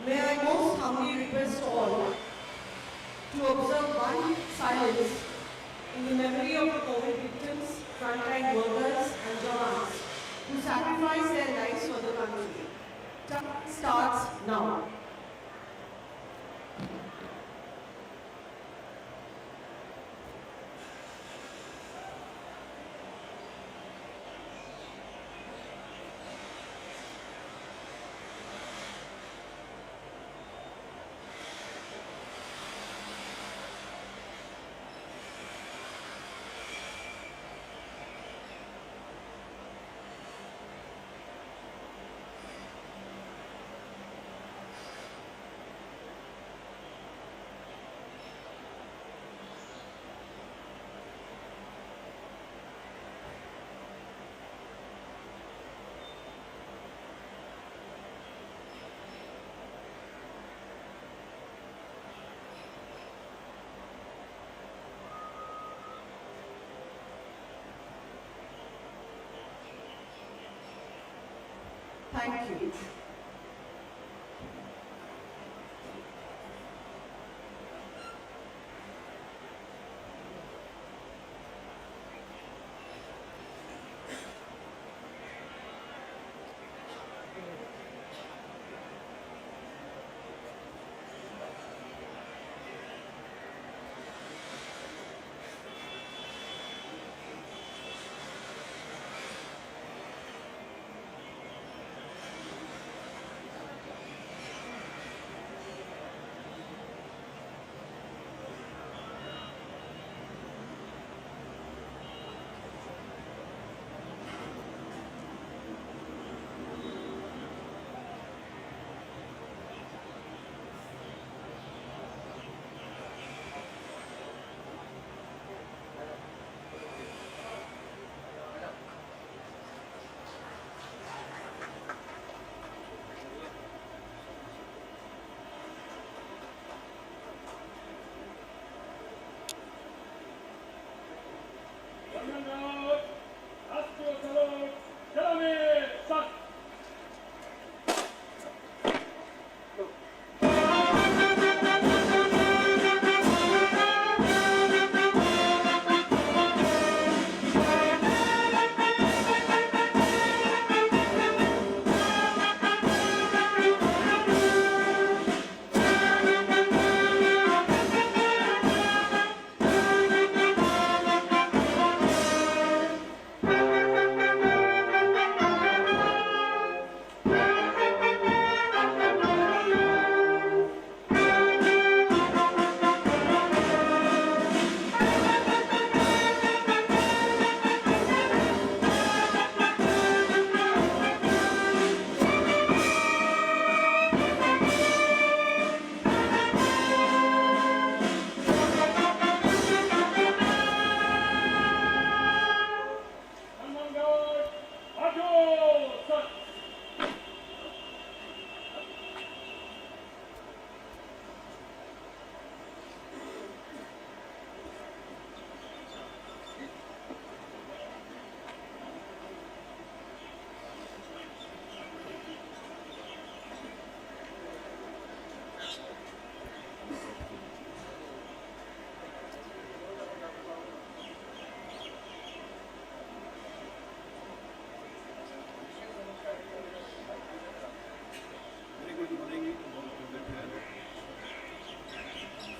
May I most humbly request all to observe one silence in the memory of the COVID victims, frontline workers and Jawans who sacrificed their lives for the country. Time starts now. Thank you.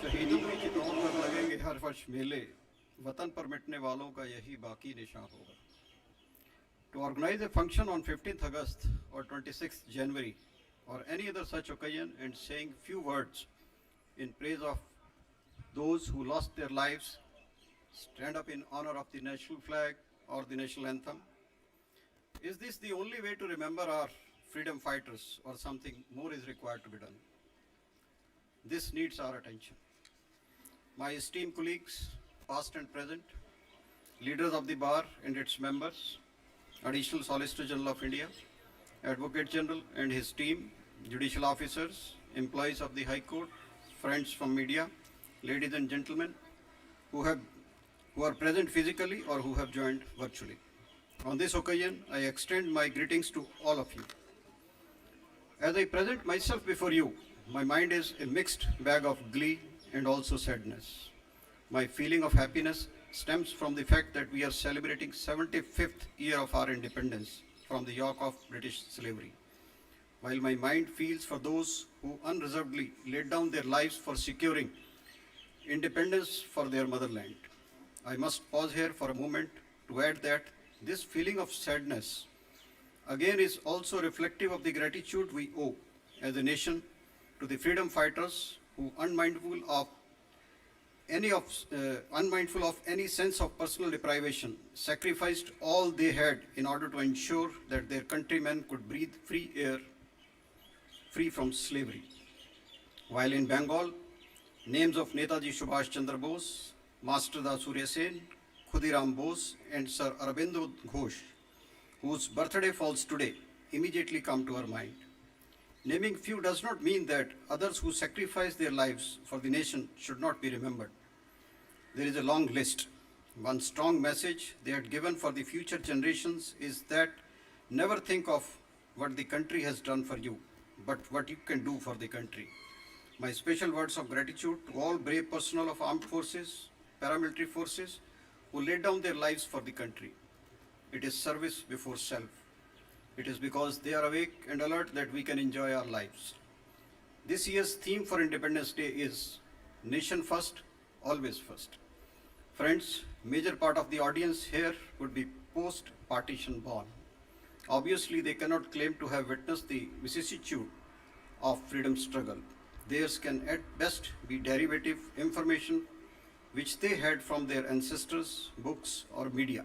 शहीदों की चिताओं पर लगेंगे हर वर्ष मेले, वतन पर मिटने वालों का यही बाकी निशान होगा. To organize a function on 15th August or 26th January or any other such occasion and saying few words in praise of those who lost their lives, stand up in honor of the national flag or the national anthem. Is this the only way to remember our freedom fighters, or something more is required to be done? This needs our attention. My esteemed colleagues, past and present, leaders of the bar and its members, Additional Solicitor General of India, Advocate General and his team, judicial officers, employees of the High Court, friends from media, ladies and gentlemen who are present physically or who have joined virtually. On this occasion, I extend my greetings to all of you. As I present myself before you, my mind is a mixed bag of glee and also sadness. My feeling of happiness stems from the fact that we are celebrating 75th year of our independence from the yoke of British slavery. While my mind feels for those who unreservedly laid down their lives for securing independence for their motherland, I must pause here for a moment to add that this feeling of sadness again is also reflective of the gratitude we owe as a nation to the freedom fighters who, unmindful of any sense of personal deprivation, sacrificed all they had in order to ensure that their countrymen could breathe free air, free from slavery. While in Bengal, names of Netaji Subhash Chandra Bose, Master Da Surya Sen, Khudiram Bose, and Sir Aurobindo Ghosh, whose birthday falls today, immediately come to our mind. Naming few does not mean that others who sacrificed their lives for the nation should not be remembered. There is a long list. One strong message they had given for the future generations is that never think of what the country has done for you, but what you can do for the country. My special words of gratitude to all brave personnel of armed forces, paramilitary forces, who laid down their lives for the country. It is service before self. It is because they are awake and alert that we can enjoy our lives. This year's theme for Independence Day is Nation First, Always First. Friends, major part of the audience here would be post-partition born. Obviously, they cannot claim to have witnessed the vicissitude of freedom struggle. Theirs can at best be derivative information which they had from their ancestors, books or media.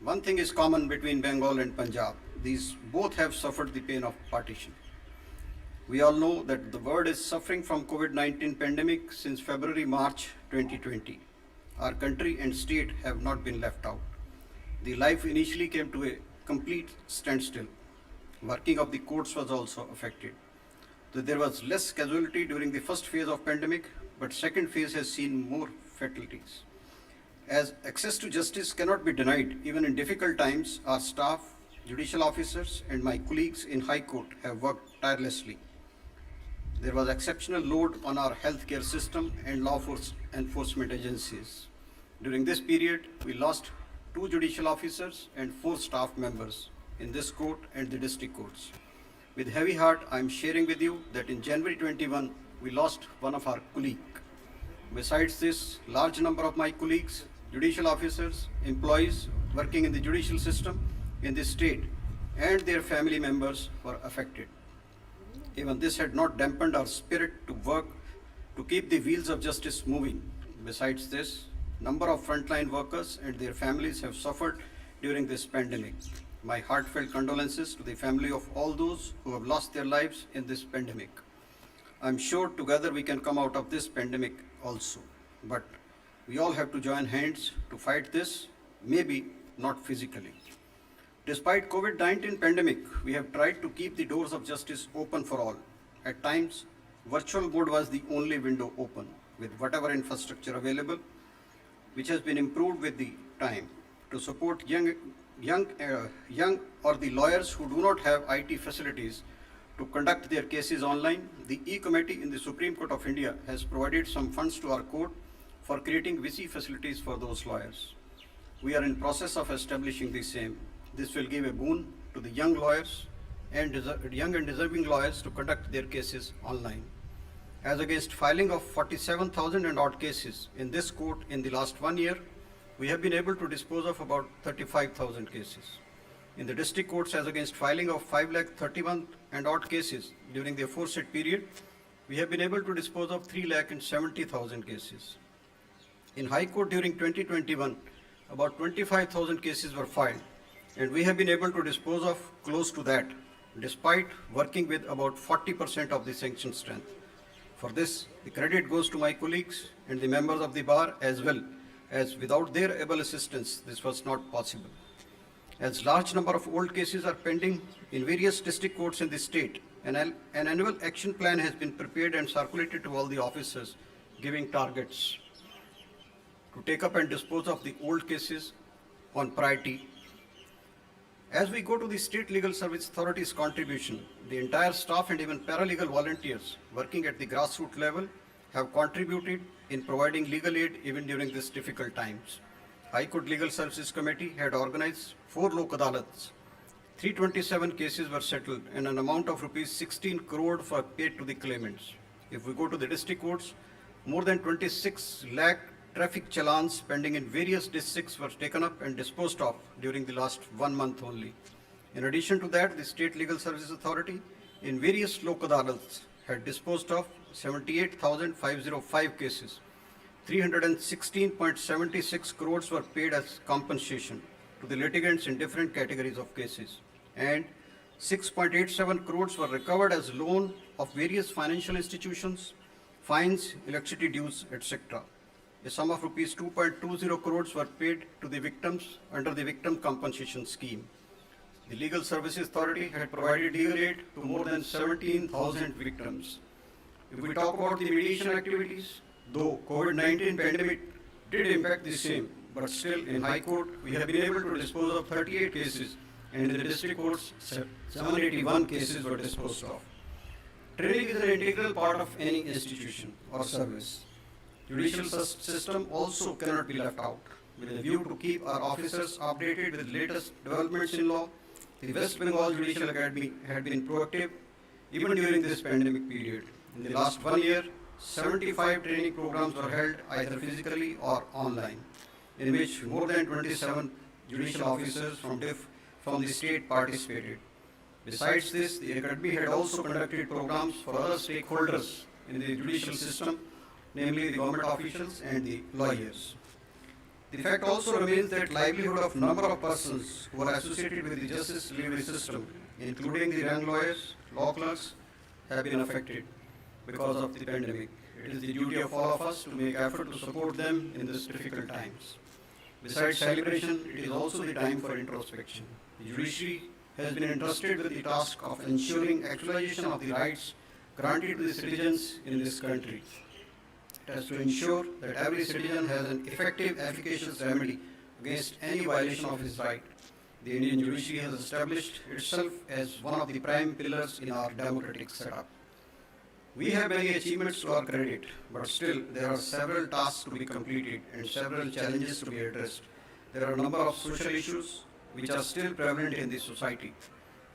One thing is common between Bengal and Punjab. These both have suffered the pain of partition. We all know that the world is suffering from COVID-19 pandemic since February, March 2020. Our country and state have not been left out. The life initially came to a complete standstill. Working of the courts was also affected. So there was less casualty during the first phase of pandemic, but second phase has seen more fatalities. As access to justice cannot be denied, even in difficult times, our staff, judicial officers, and my colleagues in High Court have worked tirelessly. There was exceptional load on our healthcare system and law enforcement agencies. During this period, we lost 2 judicial officers and 4 staff members in this court and the district courts. With heavy heart, I am sharing with you that in January 21, we lost one of our colleagues. Besides this, large number of my colleagues, judicial officers, employees working in the judicial system in the state and their family members were affected. Even this had not dampened our spirit to work to keep the wheels of justice moving. Besides this, number of frontline workers and their families have suffered during this pandemic. My heartfelt condolences to the family of all those who have lost their lives in this pandemic. I'm sure together we can come out of this pandemic also. But we all have to join hands to fight this, maybe not physically. Despite COVID-19 pandemic, we have tried to keep the doors of justice open for all. At times, virtual mode was the only window open with whatever infrastructure available, which has been improved with the time to support young or the lawyers who do not have IT facilities to conduct their cases online. The E-Committee in the Supreme Court of India has provided some funds to our court for creating VC facilities for those lawyers. We are in process of establishing the same. This will give a boon to the young lawyers and young and deserving lawyers to conduct their cases online. As against filing of 47,000 and odd cases in this court in the last 1 year, we have been able to dispose of about 35,000 cases. In the district courts, as against filing of 5,31 and odd cases during the aforesaid period, we have been able to dispose of 3,70,000 cases. In High Court during 2021, about 25,000 cases were filed, and we have been able to dispose of close to that, despite working with about 40% of the sanction strength. For this, the credit goes to my colleagues and the members of the bar, as well as without their able assistance, this was not possible. As large number of old cases are pending in various district courts in the state, an annual action plan has been prepared and circulated to all the officers, giving targets to take up and dispose of the old cases on priority. As we go to the State Legal Service Authority's contribution, the entire staff and even paralegal volunteers working at the grassroots level have contributed in providing legal aid even during these difficult times. High Court Legal Services Committee had organized 4 Lok Adalats. 327 cases were settled and an amount of rupees 16 crore were paid to the claimants. If we go to the district courts, more than 26 lakh traffic challans pending in various districts were taken up and disposed of during the last 1 month only. In addition to that, the State Legal Services Authority in various Lok Adalats had disposed of 78,505 cases. 316.76 crores were paid as compensation to the litigants in different categories of cases, and 6.87 crores were recovered as loan of various financial institutions, fines, electricity dues, etc. A sum of rupees 2.20 crores were paid to the victims under the victim compensation scheme. The Legal Services Authority had provided legal aid to more than 17,000 victims. If we talk about the mediation activities, though COVID-19 pandemic did impact the same, but still in High Court we have been able to dispose of 38 cases, and in the district courts 781 cases were disposed of. Training is an integral part of any institution or service. Judicial system also cannot be left out. With a view to keep our officers updated with latest developments in law, the West Bengal Judicial Academy had been proactive even during this pandemic period. In the last 1 year, 75 training programs were held either physically or online, in which more than 27 judicial officers from the state participated. Besides this, the Academy had also conducted programs for other stakeholders in the judicial system, namely the government officials and the lawyers. The fact also remains that livelihood of number of persons who are associated with the justice delivery system, including the young lawyers, law clerks, have been affected because of the pandemic. It is the duty of all of us to make effort to support them in these difficult times. Besides celebration, it is also the time for introspection. The judiciary has been entrusted with the task of ensuring actualization of the rights granted to the citizens in this country. It has to ensure that every citizen has an effective, efficacious remedy against any violation of his right. The Indian judiciary has established itself as one of the prime pillars in our democratic setup. We have many achievements to our credit, but still there are several tasks to be completed and several challenges to be addressed. There are a number of social issues which are still prevalent in the society.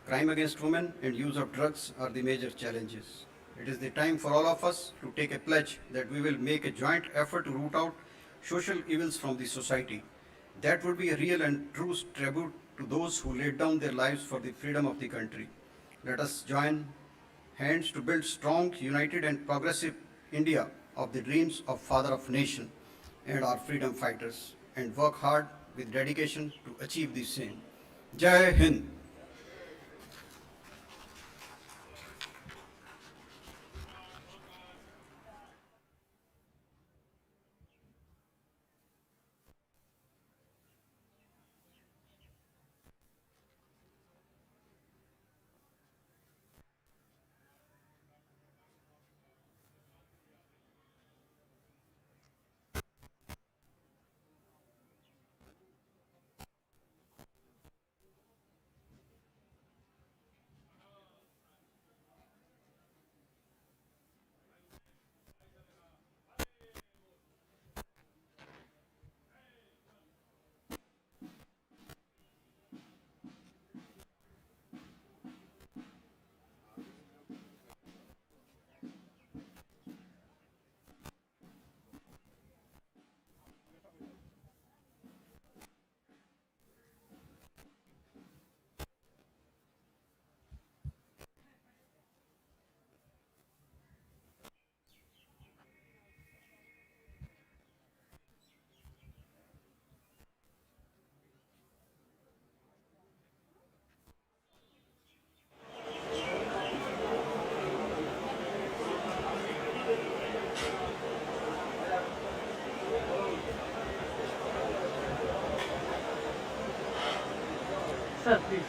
Crime against women and use of drugs are the major challenges. It is the time for all of us to take a pledge that we will make a joint effort to root out social evils from the society. That would be a real and true tribute to those who laid down their lives for the freedom of the country. Let us join hands to build strong, united and progressive India of the dreams of Father of Nation and our freedom fighters, and work hard with dedication to achieve the same. Jai Hind. Sir, please.